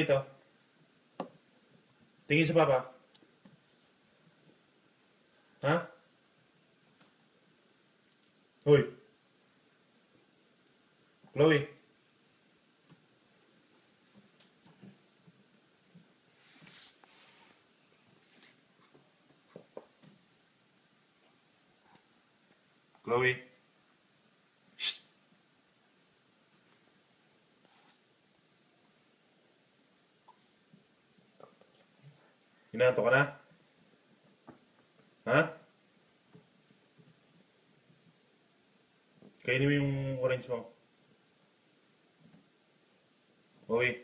rito. Tingin sa papa. Ha? Hoy. Chloe. Chloe. Shh. Hinahanto ka na? Ha? Kainin mo yung orange mo. Okay.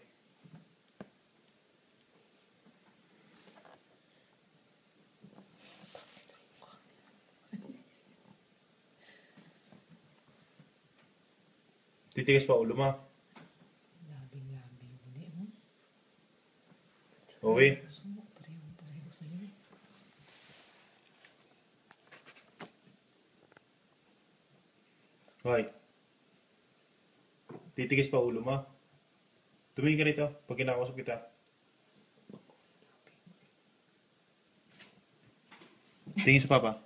Titigas pa ulo mo. Labing-labing uli, no? Okay. Pareho sa'yo. Hoy. Titigas pa ulo mo. Tumingin ka rito pag kinakausap kita. Tingin sa papa.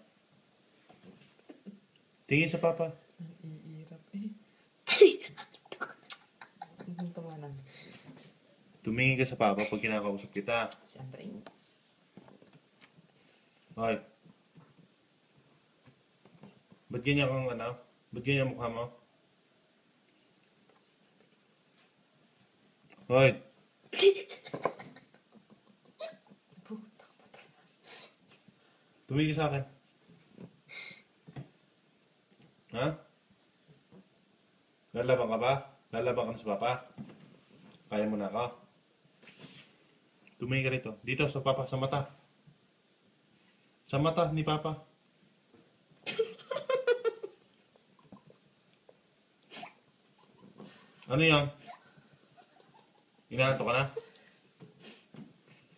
Tingin sa papa. Ang iirap eh. Ang tumanan. Tumingin ka sa papa pag kinakausap kita. Si Andre. Hoy. Ba't ganyan kang ano? Ba't ganyan ang mukha mo? Hoy. Putak patay. Tumingin ka sa akin. Ha? Lalaban ka ba? Lalaban ka na sa papa? Kaya mo na ako? Tumingin ka rito. Dito sa papa, sa mata. Sa mata ni papa. Ano yan? Inaanto ka na?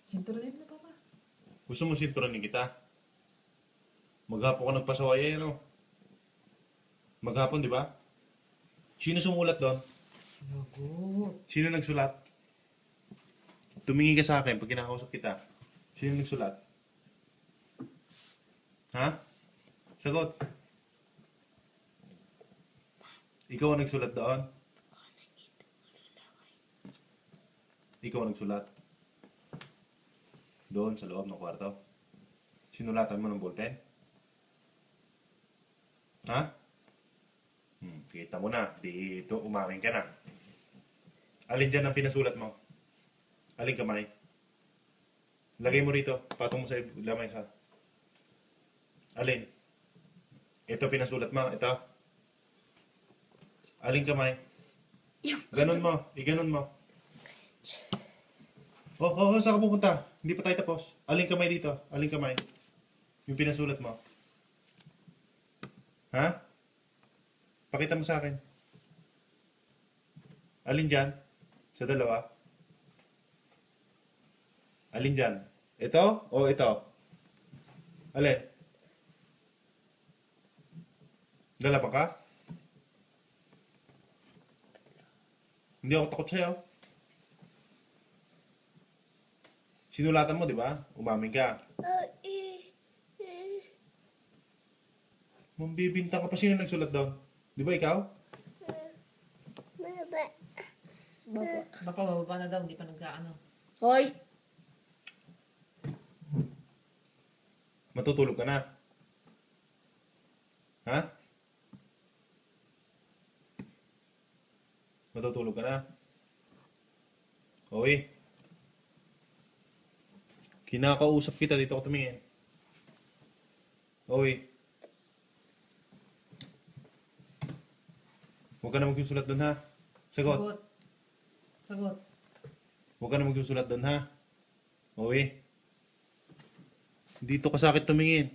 Sinturonin na papa. Gusto mo sinturonin kita? Maghapon ka nagpasaway no? Maghapon, di ba? Sino sumulat doon? Lagot. Sino nagsulat? Tumingin ka sa akin pag kinakausap kita. Sino nagsulat? Ha? Sagot. Ikaw ang nagsulat doon? Ikaw ang nagsulat? Doon sa loob ng kwarto? Sinulatan mo ng ballpen? Ha? Kita mo na. Dito, umamin ka na. Alin dyan ang pinasulat mo? Alin kamay? Lagay mo rito. Patong mo sa lamay sa... Alin? Ito pinasulat mo. Ito. Alin kamay? Ganon mo. Iganon mo. Saan ka pupunta? Hindi pa tayo tapos. Alin kamay dito? Alin kamay? Yung pinasulat mo. Ha? Pakita mo sa akin. Alin dyan? Sa dalawa? Alin dyan? Ito o ito? Alin? Dalawa ka? Hindi ako takot sa'yo. Sinulatan mo, di ba? Umamin ka. Mambibintang ka pa. Sino nagsulat doon? Di ba ikaw? Baka bababa na daw, hindi pa nagkaano. Hoy! Matutulog ka na. Ha? Matutulog ka na. Okay. Kinakausap kita, dito ako tumingin. Okay. Huwag ka na magsusulat doon ha. Sagot. Sagot. Huwag ka na magsusulat doon ha. Okay. Dito ka sa akin tumingin.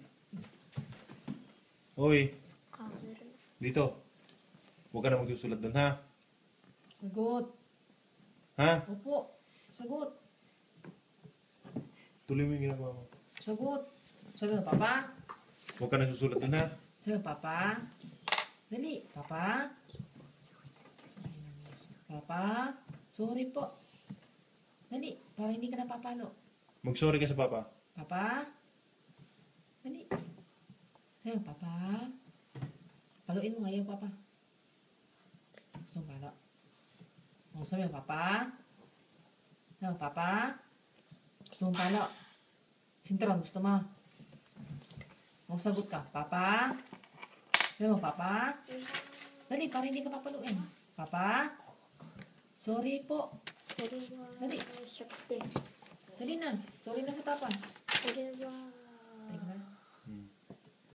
Okay. Dito. Huwag ka na magsusulat doon ha. Sagot. Ha? Opo. Sagot. Tuloy mo yung ginagawa mo. Sagot. Sabi mo, Papa. Huwag ka na susulat doon ha. Sabi mo, Papa. Dali. Papa. Papa. Sorry po. Dali. Dali, para hindi ka napapalo. Mag-sorry ka sa papa. Papa? Dali. Sayo, papa? Paluin mo ngayon, papa. Gusto mo palo? Gusto mo, papa? Sayo, papa? Gusto mo palo? Sinturon, gusto mo? Sagot ka, papa? Sayo mo, papa? Dali, para hindi ka papaluin. Papa? Sorry po. Dali. Dali na. Sorry na sa papa.